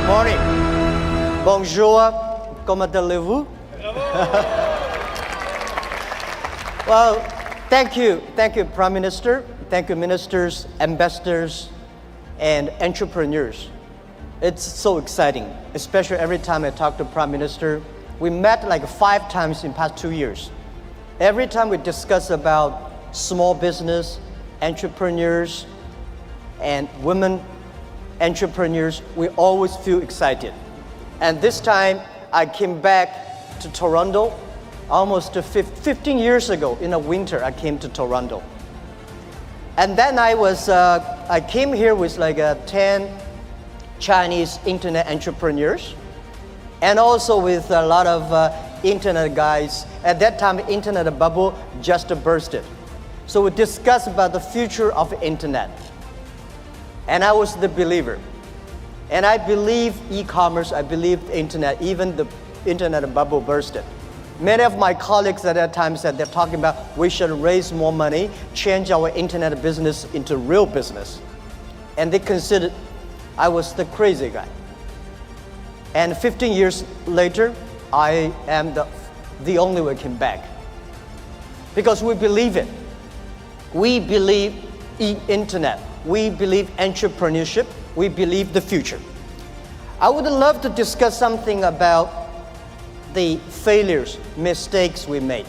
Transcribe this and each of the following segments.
Good morning. Bonjour. Comment allez-vous? Well, thank you, Prime Minister. Thank you, ministers, ambassadors, and entrepreneurs. It's so exciting, especially every time I talk to Prime Minister. We met like 5 times in past 2 years. Every time we discuss about small business, entrepreneurs, and women entrepreneurs, we always feel excited. And this time, I came back to Toronto almost 15 years ago. In the winter, I came to Toronto. And then I came here with like 10 Chinese internet entrepreneurs, and also with a lot of internet guys. At that time, internet bubble just bursted. So we discussed about the future of internet. And I was the believer. And I believe e-commerce, I believe the internet, even the internet bubble bursted. Many of my colleagues at that time said they're talking about we should raise more money, change our internet business into real business. And they considered I was the crazy guy. And 15 years later, I am the only one came back. Because we believe it. We believe internet. We believe entrepreneurship. We believe the future. I would love to discuss something about the failures, mistakes we made.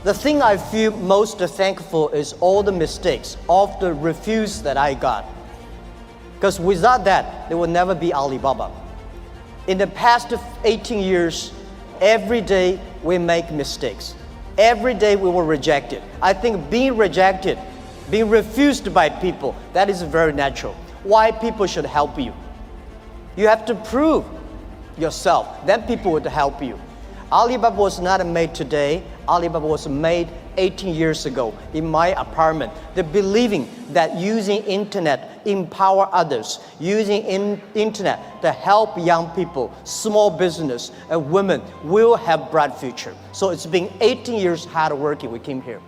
The thing I feel most thankful is all the mistakes, all the refuse that I got. Because without that, there would never be Alibaba. In the past 18 years, every day we make mistakes. Every day we were rejected. I think being rejected, being refused by people, that is very natural. Why people should help you? You have to prove yourself, then people would help you. Alibaba was not made today. Alibaba was made 18 years ago in my apartment. The believing that using internet empower others, using internet to help young people, small business, and women will have bright future. So it's been 18 years hard working. We came here.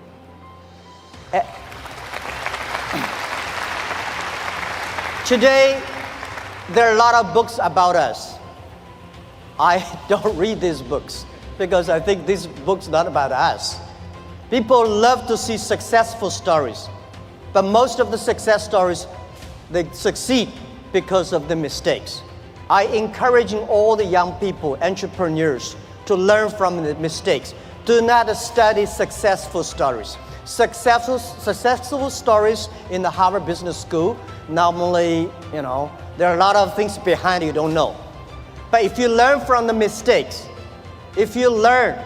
Today, there are a lot of books about us. I don't read these books because I think these books are not about us. People love to see successful stories, but most of the success stories, they succeed because of the mistakes. I encourage all the young people, entrepreneurs, to learn from the mistakes. Do not study successful stories. Successful stories in the Harvard Business School, normally, there are a lot of things behind you don't know. But if you learn from the mistakes, if you learn,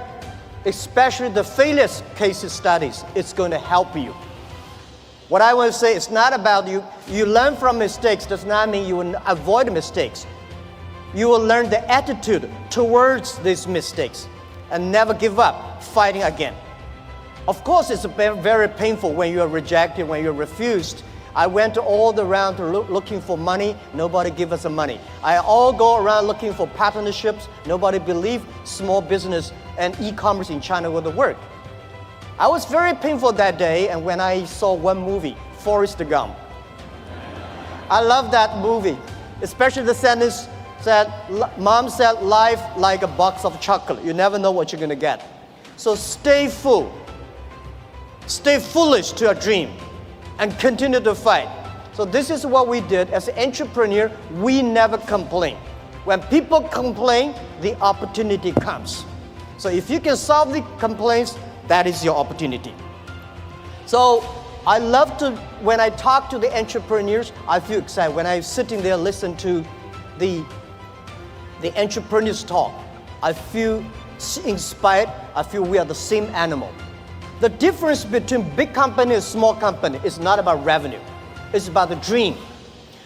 especially the failure case studies, it's going to help you. What I want to say, it's not about you. You learn from mistakes does not mean you will avoid mistakes. You will learn the attitude towards these mistakes and never give up, fighting again. Of course, it's very, very painful when you are rejected, when you're refused. I went all around looking for money. Nobody give us the money. I all go around looking for partnerships. Nobody believed small business and e-commerce in China would work. I was very painful that day, and when I saw one movie, Forrest Gump. I love that movie, especially the sentence that Mom said, life like a box of chocolate. You never know what you're gonna get. So stay full. Stay foolish to your dream and continue to fight. So this is what we did. As an entrepreneur, we never complain. When people complain, the opportunity comes. So if you can solve the complaints, that is your opportunity. So I love to, when I talk to the entrepreneurs, I feel excited. When I'm sitting there, listen to the entrepreneurs talk, I feel inspired. I feel we are the same animal. The difference between big company and small company is not about revenue. It's about the dream.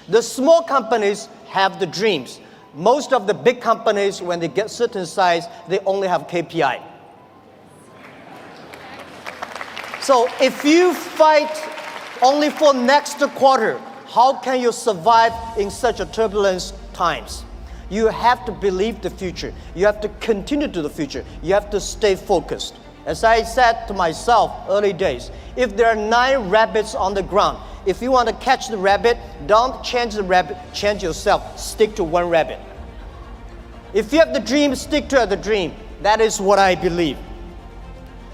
The small companies have the dreams. Most of the big companies, when they get certain size, they only have KPI. So if you fight only for next quarter, how can you survive in such a turbulent times? You have to believe the future. You have to continue to the future. You have to stay focused. As I said to myself early days, if there are 9 rabbits on the ground, If you want to catch the rabbit, don't change the rabbit, change yourself. Stick to one rabbit. If you have the dream, stick to the dream. That is what I believe.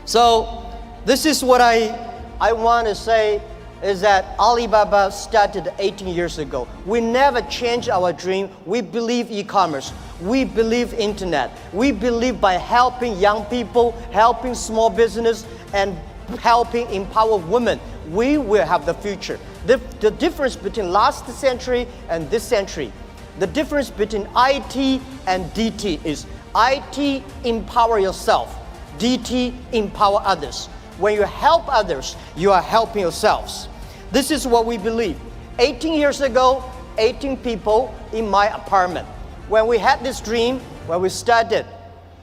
So this is what I want to say is that Alibaba started 18 years ago. We never changed our dream. We believe e-commerce. We believe internet. We believe by helping young people, helping small business, and helping empower women, we will have the future. The difference between last century and this century, the difference between IT and DT is IT empower yourself, DT empower others. When you help others, you are helping yourselves. This is what we believe. 18 years ago, 18 people in my apartment. When we had this dream, when we started,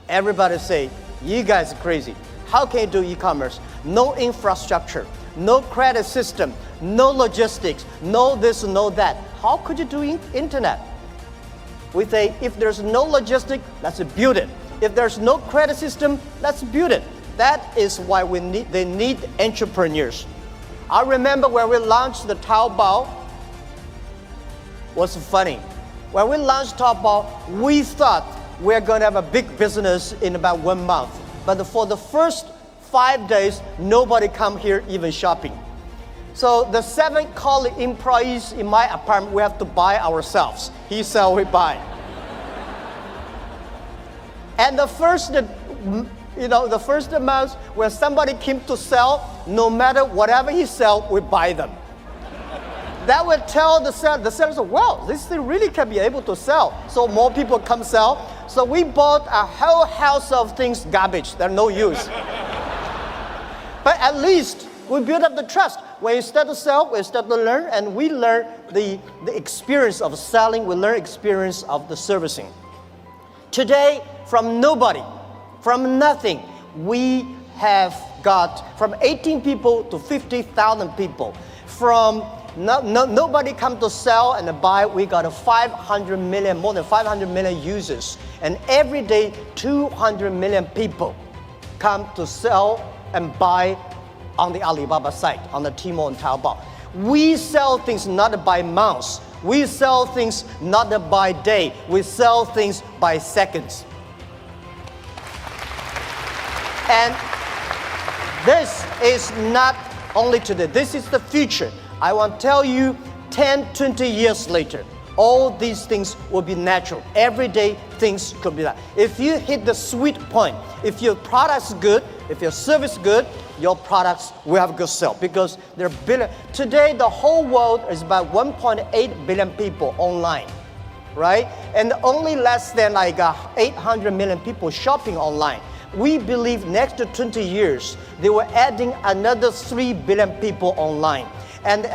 everybody say, you guys are crazy. How can you do e-commerce? No infrastructure, no credit system, no logistics, no this, no that. How could you do internet? We say, if there's no logistics, let's build it. If there's no credit system, let's build it. That is why they need entrepreneurs. I remember when we launched the Taobao, was funny. When we launched Taobao, we thought we're going to have a big business in about 1 month. But for the first 5 days, nobody come here even shopping. So the 7 colleague employees in my apartment, we have to buy ourselves. He sell, we buy. And the first month when somebody came to sell, no matter whatever he sell, we buy them. That would tell the seller, wow, this thing really can be able to sell. So more people come sell. So we bought a whole house of things, garbage, they're no use. But at least we build up the trust. When you start to sell, we start to learn, and we learn the experience of selling, we learn experience of the servicing. Today, from nobody, from nothing, we have got from 18 people to 50,000 people. From nobody come to sell and buy, we got more than 500 million users. And every day, 200 million people come to sell and buy on the Alibaba site, on the Tmall and Taobao. We sell things not by months. We sell things not by day. We sell things by seconds. And this is not only today, this is the future. I want to tell you, 10, 20 years later, all these things will be natural. Every day, things could be that. If you hit the sweet point, if your product's good, if your service is good, your products will have a good sale because there are billion. Today, the whole world is about 1.8 billion people online, right? And only less than 800 million people shopping online. We believe next to 20 years, they were adding another 3 billion people online. And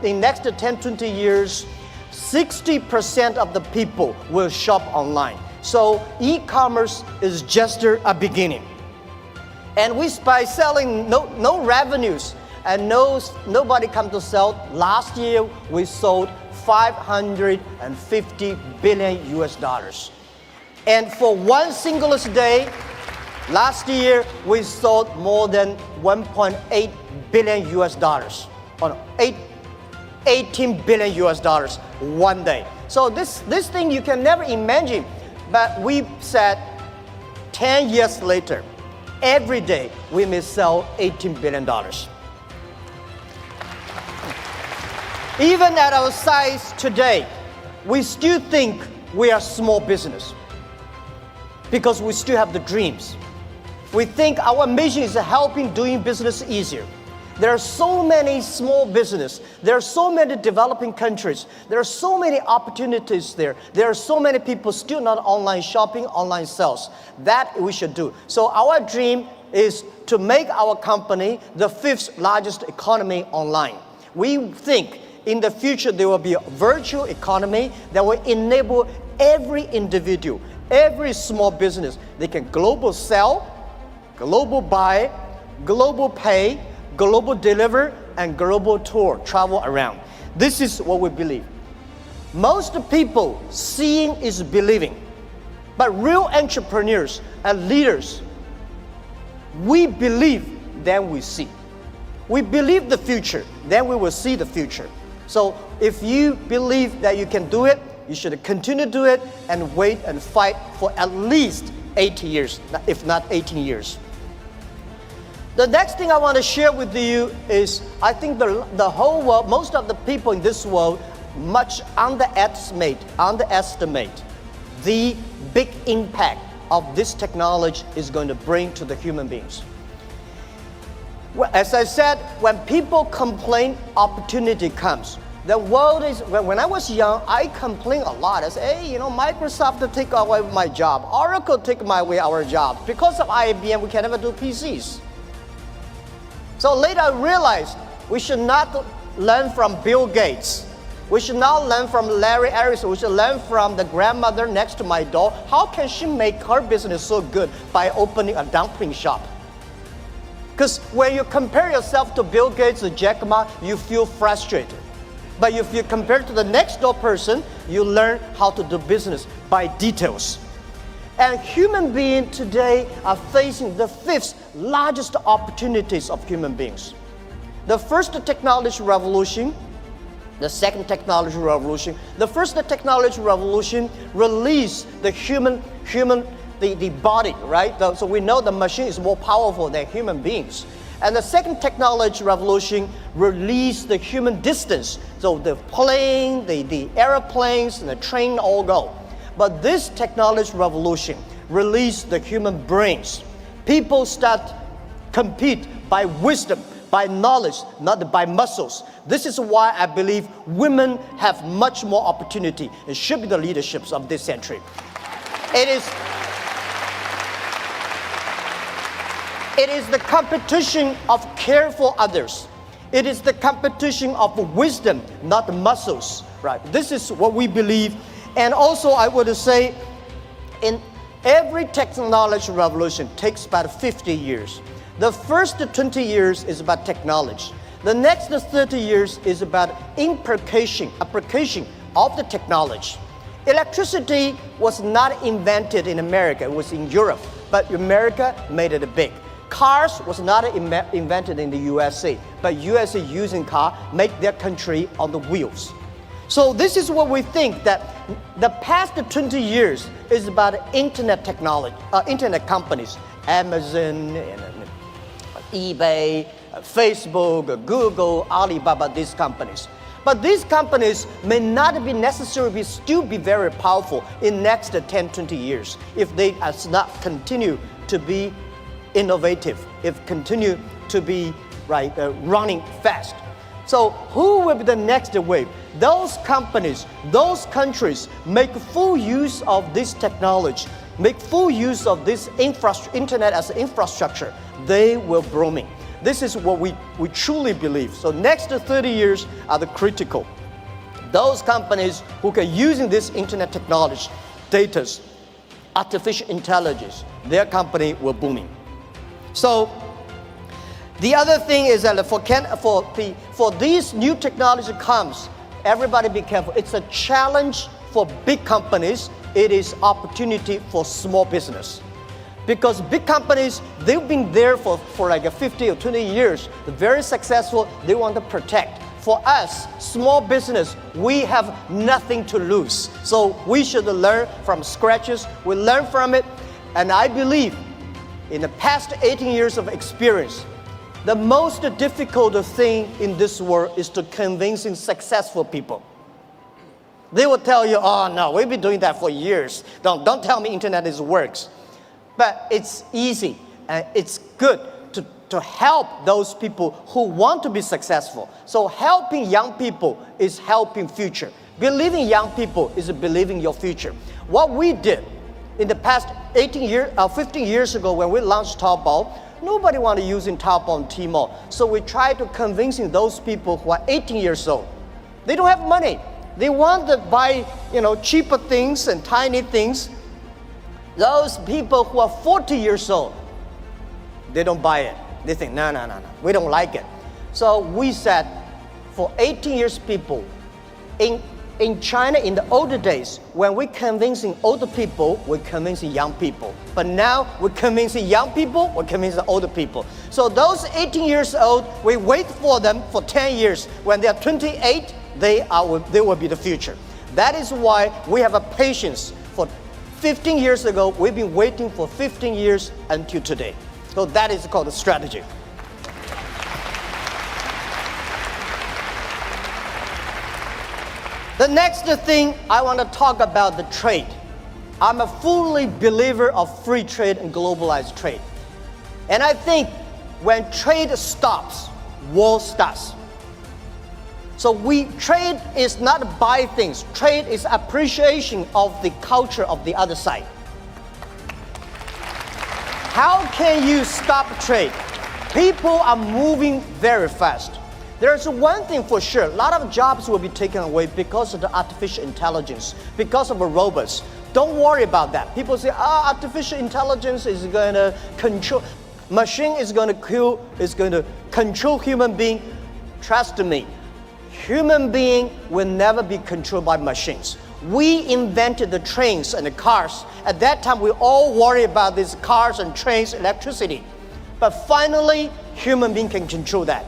in next 10, 20 years, 60% of the people will shop online. So e-commerce is just a beginning. And by selling no revenues and nobody come to sell, last year we sold $550 billion US. And for one single day, last year we sold more than 1.8 billion US. 18 billion US one day. So this thing you can never imagine. But we said 10 years later, every day we may sell $18 billion. Even at our size today, we still think we are small business because we still have the dreams. We think our mission is helping doing business easier. There are so many small businesses. There are so many developing countries. There are so many opportunities there. There are so many people still not online shopping, online sales. That we should do. So our dream is to make our company the 5th largest economy online. We think in the future there will be a virtual economy that will enable every individual, every small business. They can global sell, global buy, global pay, global deliver, and global tour, travel around. This is what we believe. Most people, seeing is believing. But real entrepreneurs and leaders, we believe, then we see. We believe the future, then we will see the future. So if you believe that you can do it, you should continue to do it and wait and fight for at least 80 years, if not 18 years. The next thing I want to share with you is I think the whole world, most of the people in this world, much underestimate the big impact of this technology is going to bring to the human beings. Well, as I said, when people complain, opportunity comes. The world is, when I was young, I complained a lot. I said, hey, Microsoft take away my job. Oracle take away our job. Because of IBM, we can never do PCs. So later I realized we should not learn from Bill Gates. We should not learn from Larry Ellison. We should learn from the grandmother next to my door. How can she make her business so good by opening a dumpling shop? Because when you compare yourself to Bill Gates or Jack Ma, you feel frustrated. But if you compare to the next door person, you learn how to do business by details. And human beings today are facing the fifth largest opportunities of human beings. The first technology revolution, the second technology revolution. The first technology revolution released the the body, right? So we know the machine is more powerful than human beings. And the second technology revolution released the human distance. So the plane, the airplanes, and the train all go. But this technology revolution released the human brains. People start compete by wisdom, by knowledge, not by muscles. This is why I believe women have much more opportunity and should be the leaderships of this century. It is the competition of care for others. It is the competition of wisdom, not muscles, right? This is what we believe. And also I would say, in every technology revolution takes about 50 years. The first 20 years is about technology. The next 30 years is about application of the technology. Electricity was not invented in America, it was in Europe, but America made it big. Cars was not invented in the USA, but USA using car make their country on the wheels. So this is what we think, that the past 20 years is about internet technology, internet companies, Amazon, and eBay, Facebook, Google, Alibaba, these companies. But these companies may not be necessarily still be very powerful in next 10, 20 years if they not continue to be innovative, if continue to be running fast. So who will be the next wave? Those companies, those countries make full use of this technology, make full use of this internet as infrastructure, they will booming. This is what we truly believe. So next 30 years are the critical. Those companies who can using this internet technology, data, artificial intelligence, their company will booming. So the other thing is that for these new technology comes, everybody be careful. It's a challenge for big companies. It is opportunity for small business. Because big companies, they've been there for like 50 or 20 years. They're very successful. They want to protect. For us, small business, we have nothing to lose. So we should learn from scratches. We learn from it. And I believe in the past 18 years of experience, the most difficult thing in this world is to convincing successful people. They will tell you, oh no, we've been doing that for years. Don't tell me internet works. But it's easy and it's good to help those people who want to be successful. So helping young people is helping future. Believing young people is believing your future. What we did in the past 15 years ago when we launched Taobao, nobody wanted to use Taobao and Tmall. So we tried to convincing those people who are 18 years old. They don't have money. They want to buy, cheaper things and tiny things. Those people who are 40 years old, they don't buy it. They think, no, we don't like it. So we said, for 18 years people, in in China, in the older days, when we're convincing older people, we're convincing young people. But now we're convincing young people, we're convincing older people. So those 18 years old, we wait for them for 10 years. When they're 28, they will be the future. That is why we have a patience. For 15 years ago, we've been waiting for 15 years until today. So that is called a strategy. The next thing I want to talk about the trade. I'm a fully believer of free trade and globalized trade. And I think when trade stops, war starts. So trade is not buy things. Trade is appreciation of the culture of the other side. How can you stop trade? People are moving very fast. There's one thing for sure, a lot of jobs will be taken away because of the artificial intelligence, because of the robots. Don't worry about that. People say, artificial intelligence is going to control, machine is going to control human being. Trust me, human being will never be controlled by machines. We invented the trains and the cars. At that time, we all worry about these cars and trains, electricity. But finally, human being can control that.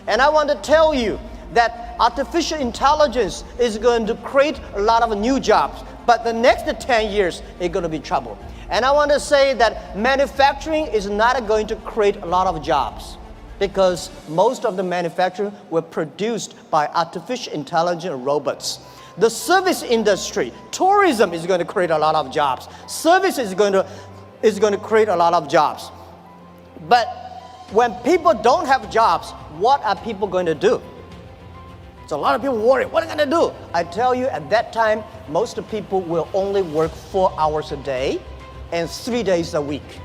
And I want to tell you that artificial intelligence is going to create a lot of new jobs. But the next 10 years, it's going to be trouble. And I want to say that manufacturing is not going to create a lot of jobs because most of the manufacturing were produced by artificial intelligence robots. The service industry, tourism is going to create a lot of jobs. Service is going to create a lot of jobs. But when people don't have jobs, what are people going to do? So a lot of people worry, what are they going to do? I tell you, at that time, most of people will only work 4 hours a day and 3 days a week.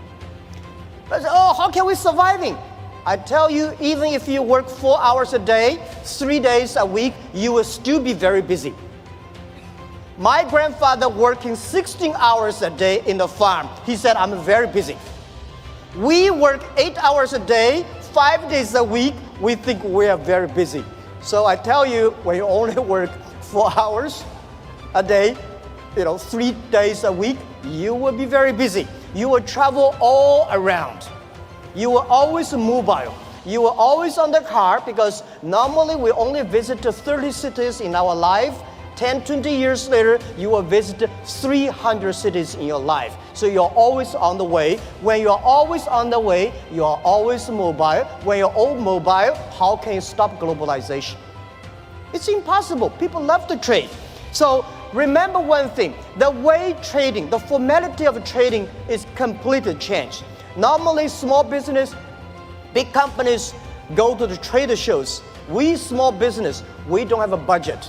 But how can we surviving? I tell you, even if you work 4 hours a day, 3 days a week, you will still be very busy. My grandfather working 16 hours a day in the farm. He said, I'm very busy. We work 8 hours a day, 5 days a week. We think we are very busy. So I tell you, when you only work 4 hours a day, 3 days a week, you will be very busy. You will travel all around. You will always mobile. You will always on the car because normally we only visit 30 cities in our life. 10, 20 years later, you will visit 300 cities in your life. So you're always on the way. When you're always on the way, you're always mobile. When you're all mobile, how can you stop globalization? It's impossible. People love to trade. So remember one thing, the way trading, the formality of trading is completely changed. Normally, small business, big companies go to the trade shows. We small business, we don't have a budget.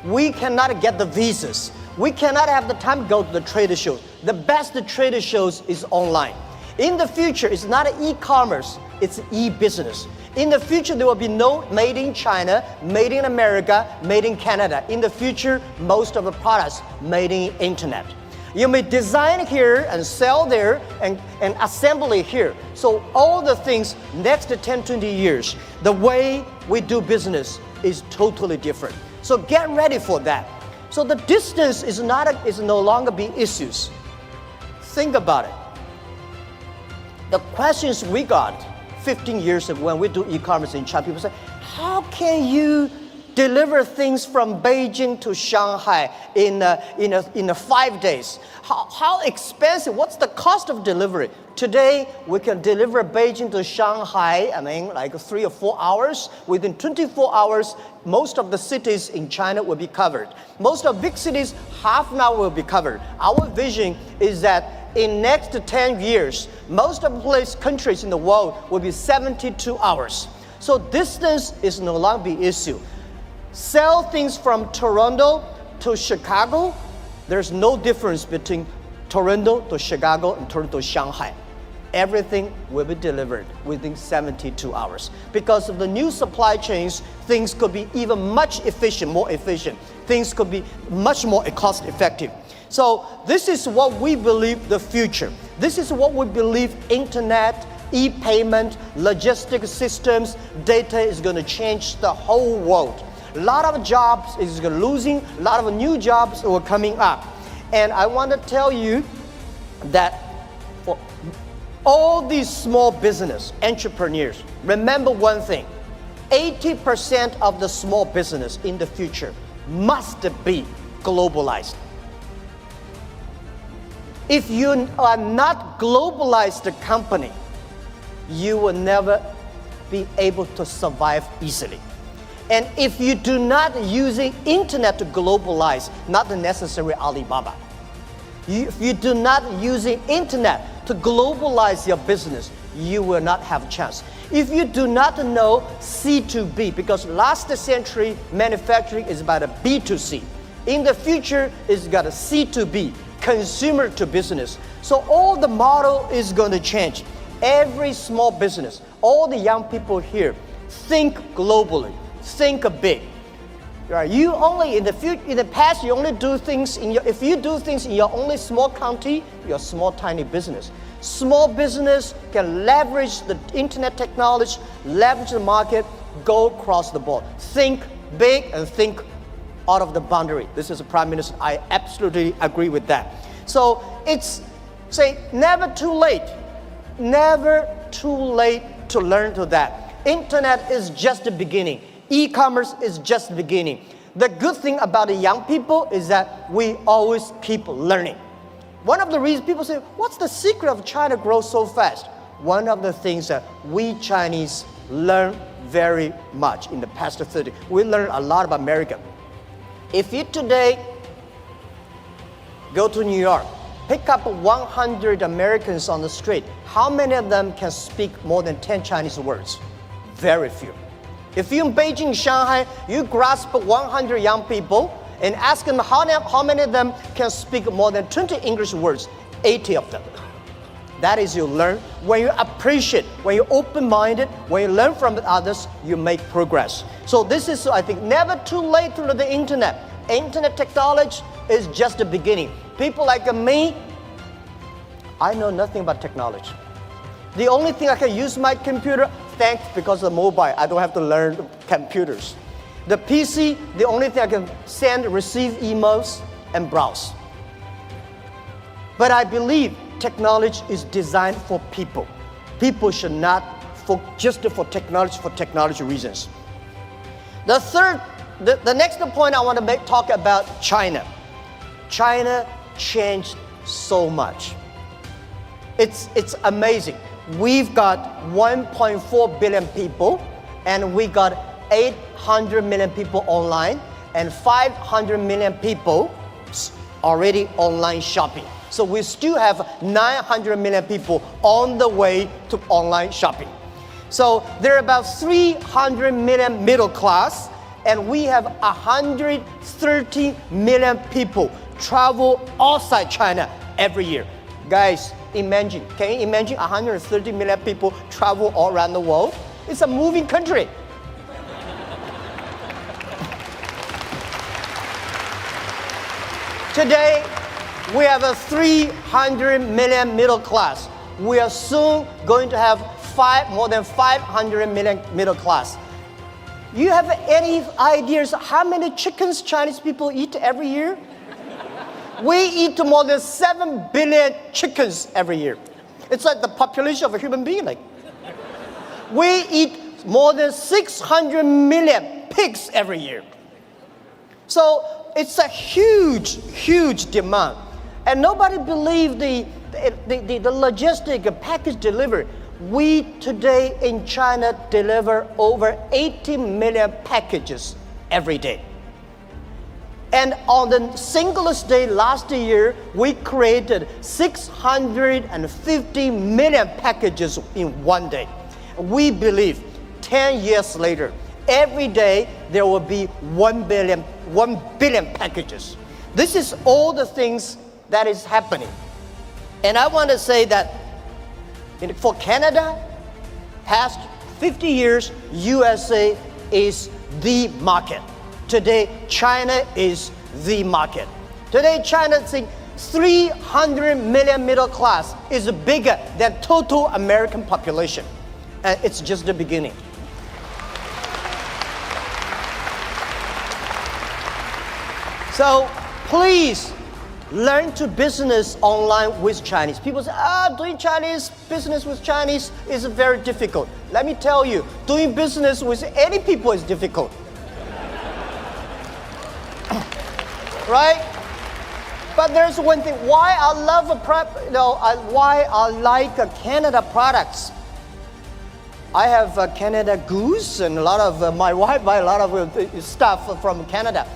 We cannot get the visas. We cannot have the time to go to the trade shows. The best trade shows is online. In the future, it's not e-commerce, it's e-business. In the future, there will be no made in China, made in America, made in Canada. In the future, most of the products made in internet. You may design here and sell there and assemble it here. So all the things next 10, 20 years, the way we do business is totally different. So get ready for that. So the distance is no longer be issues. Think about it. The questions we got 15 years ago when we do e-commerce in China, people say, how can you deliver things from Beijing to Shanghai in 5 days? How expensive? What's the cost of delivery? Today, we can deliver Beijing to Shanghai, like 3 or 4 hours. Within 24 hours, most of the cities in China will be covered. Most of big cities, half an hour will be covered. Our vision is that in next 10 years, most of the countries in the world will be 72 hours. So distance is no longer the issue. Sell things from Toronto to Chicago, there's no difference between Toronto to Chicago and Toronto to Shanghai. Everything will be delivered within 72 hours. Because of the new supply chains, things could be even more efficient. Things could be much more cost effective. So this is what we believe the future. This is what we believe internet, e-payment, logistic systems, data is going to change the whole world. A lot of jobs is losing, a lot of new jobs are coming up. And I want to tell you that for all these small business entrepreneurs, remember one thing, 80% of the small business in the future must be globalized. If you are not globalized company, you will never be able to survive easily. And if you do not using internet to globalize, not the necessary Alibaba. If you do not using internet to globalize your business, you will not have a chance. If you do not know C2B, because last century manufacturing is about a B2C. In the future, it's got a C2B, consumer to business. So all the model is going to change. Every small business, all the young people here, think globally, think big. Right? You only in the past, you only do things if you do things in your only small county, you're a small tiny business. Small business can leverage the internet technology, leverage the market, go across the board. Think big and think out of the boundary. This is a Prime Minister. I absolutely agree with that. So it's never too late. Never too late to learn to that. Internet is just the beginning. E-commerce is just the beginning. The good thing about the young people is that we always keep learning. One of the reasons people say, what's the secret of China grow so fast? One of the things that we Chinese learn very much in the past 30. We learn a lot about America. If you today go to New York, pick up 100 Americans on the street, how many of them can speak more than 10 Chinese words? Very few. If you're in Beijing, Shanghai, you grasp 100 young people and ask them how many of them can speak more than 20 English words, 80 of them. That is you learn. When you appreciate, when you're open-minded, when you learn from others, you make progress. So this is, I think, never too late to learn the internet. Internet technology is just the beginning. People like me, I know nothing about technology. The only thing I can use my computer, thanks because of the mobile, I don't have to learn computers. The PC, the only thing I can send, receive emails, and browse. But I believe technology is designed for people. People should not just for technology reasons. The next point I want to talk about China. China changed so much. It's amazing. We've got 1.4 billion people, and we got 800 million people online, and 500 million people already online shopping. So we still have 900 million people on the way to online shopping. So there are about 300 million middle class, and we have 130 million people travel outside China every year. Guys, can you imagine 130 million people travel all around the world? It's a moving country. Today, we have a 300 million middle class. We are soon going to have more than 500 million middle class. You have any ideas how many chickens Chinese people eat every year? We eat more than 7 billion chickens every year. It's like the population of a human being. We eat more than 600 million pigs every year. So it's a huge, huge demand. And nobody believes the logistic package delivery. We today in China deliver over 80 million packages every day. And on the singlest day last year, we created 650 million packages in one day. We believe 10 years later, every day there will be 1 billion packages. This is all the things that is happening. And I want to say that for Canada, past 50 years, USA is the market. Today, China is the market. Today, China's 300 million middle class is bigger than total American population. And it's just the beginning. So please learn to business online with Chinese. People say, doing Chinese business with Chinese is very difficult. Let me tell you, doing business with any people is difficult. Right? But there's one thing, why I love why I like Canada products. I have Canada Goose and a lot of, my wife buy a lot of stuff from Canada.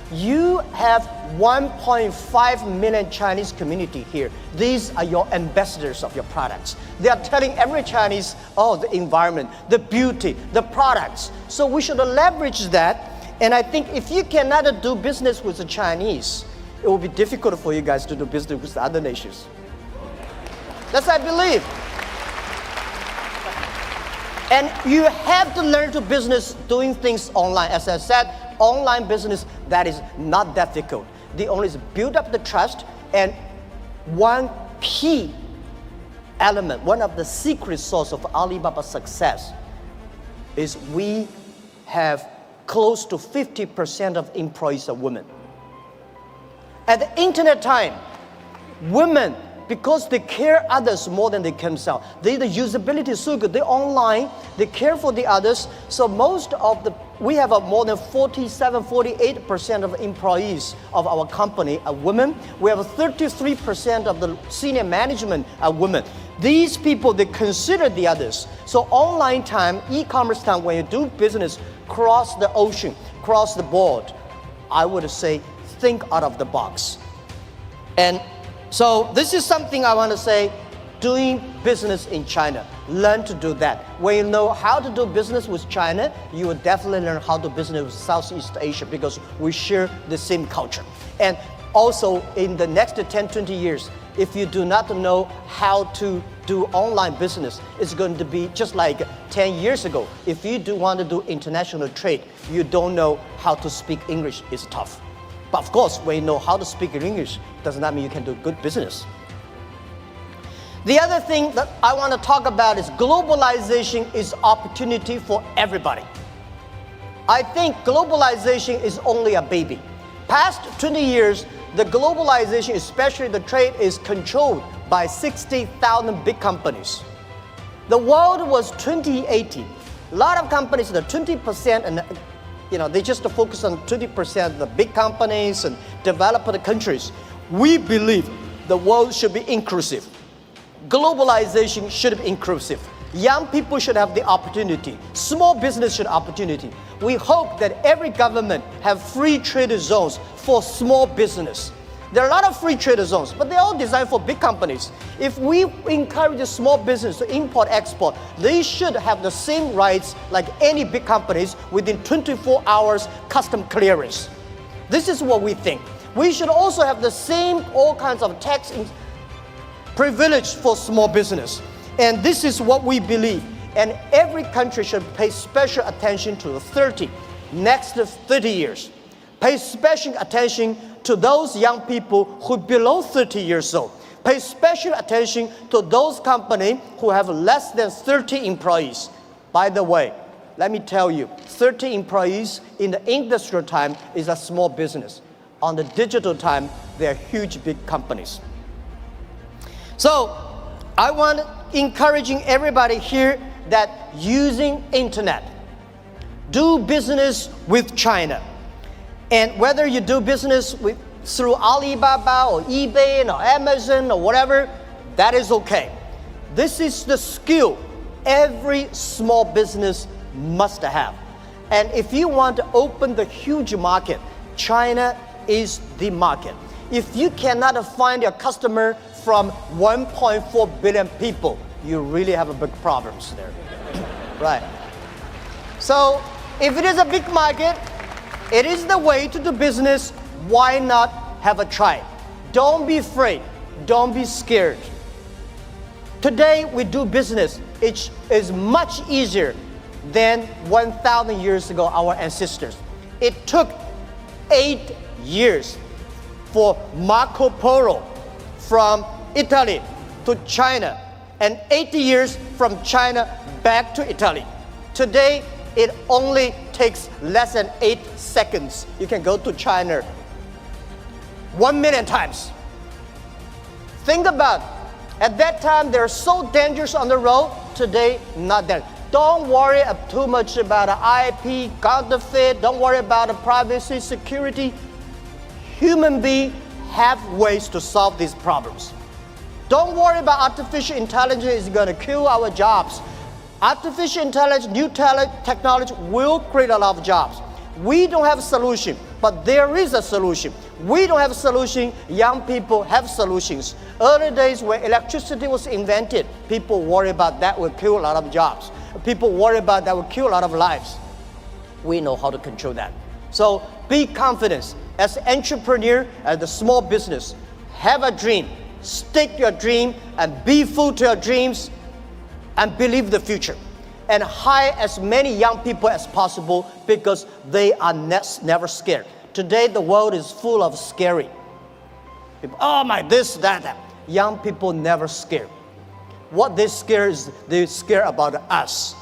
You have 1.5 million Chinese community here. These are your ambassadors of your products. They are telling every Chinese, the environment, the beauty, the products. So we should leverage that. And I think if you cannot do business with the Chinese, it will be difficult for you guys to do business with other nations. That's what I believe. And you have to learn to business doing things online. As I said, online business, that is not that difficult. The only is build up the trust, and one key element, one of the secret source of Alibaba's success is we have close to 50% of employees are women. At the internet time, women, because they care others more than they care themselves. The usability is so good. They're online, they care for the others. So we have more than 48% of employees of our company are women. We have 33% of the senior management are women. These people, they consider the others. So online time, e-commerce time, when you do business cross the ocean, cross the board, I would say, think out of the box. And so this is something I want to say, doing business in China. Learn to do that. When you know how to do business with China, you will definitely learn how to do business with Southeast Asia, because we share the same culture. And also in the next 10, 20 years, if you do not know how to do online business, it's going to be just like 10 years ago. If you do want to do international trade, you don't know how to speak English, it's tough. But of course, when you know how to speak English, does not mean you can do good business. The other thing that I want to talk about is globalization is opportunity for everybody. I think globalization is only a baby. Past 20 years, the globalization, especially the trade, is controlled by 60,000 big companies. The world was 2080. A lot of companies, the 20%, and they just focus on 20% of the big companies and developed countries. We believe the world should be inclusive. Globalization should be inclusive. Young people should have the opportunity. Small business should have opportunity. We hope that every government have free trade zones for small business. There are a lot of free trade zones, but they're all designed for big companies. If we encourage a small business to import, export, they should have the same rights like any big companies within 24 hours custom clearance. This is what we think. We should also have the same all kinds of tax privilege for small business. And this is what we believe. And every country should pay special attention to the next 30 years. Pay special attention to those young people who below 30 years old. Pay special attention to those companies who have less than 30 employees. By the way, let me tell you, 30 employees in the industrial time is a small business. On the digital time, they are huge, big companies. So I want encouraging everybody here that using internet, do business with China. And whether you do business through Alibaba or eBay or Amazon or whatever, that is okay. This is the skill every small business must have. And if you want to open the huge market, China is the market. If you cannot find your customer from 1.4 billion people, you really have a big problems there. Right. So if it is a big market, it is the way to do business. Why not have a try? Don't be afraid. Don't be scared. Today we do business. It is much easier than 1,000 years ago, our ancestors. It took 8 years for Marco Polo from Italy to China, and 80 years from China back to Italy. Today, it only takes less than 8 seconds. You can go to China 1 million times. Think about, at that time, they're so dangerous on the road. Today, not that. Don't worry too much about IP, counterfeit. Don't worry about privacy, security. Human beings have ways to solve these problems. Don't worry about artificial intelligence is going to kill our jobs. Artificial intelligence, new technology will create a lot of jobs. We don't have a solution, but there is a solution. We don't have a solution, young people have solutions. Early days when electricity was invented, people worry about that will kill a lot of jobs. People worry about that will kill a lot of lives. We know how to control that. So be confident. As an entrepreneur, as a small business, have a dream. Stick your dream and be full to your dreams and believe the future. And hire as many young people as possible because they are never scared. Today, the world is full of scary people. Oh my, this, that. Young people never scared. What they scare is they're scared about us.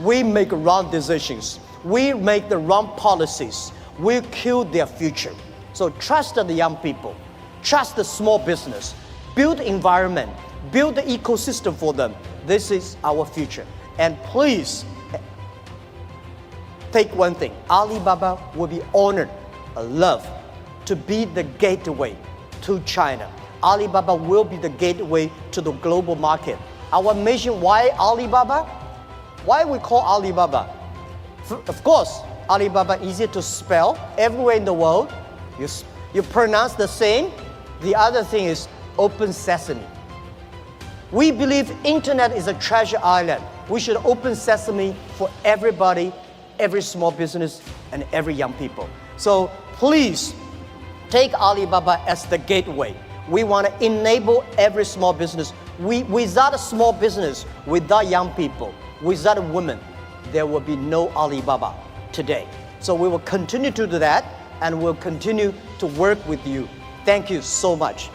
We make wrong decisions. We make the wrong policies. We kill their future. So trust the young people. Trust the small business. Build environment. Build the ecosystem for them. This is our future. And please, take one thing. Alibaba will be honored, loved to be the gateway to China. Alibaba will be the gateway to the global market. Our mission, why Alibaba? Why we call Alibaba? Of course, Alibaba easier to spell everywhere in the world. You pronounce the same. The other thing is open sesame. We believe internet is a treasure island. We should open sesame for everybody, every small business, and every young people. So please take Alibaba as the gateway. We want to enable every small business. Without a small business, without young people, without women, there will be no Alibaba today. So we will continue to do that, and we'll continue to work with you. Thank you so much.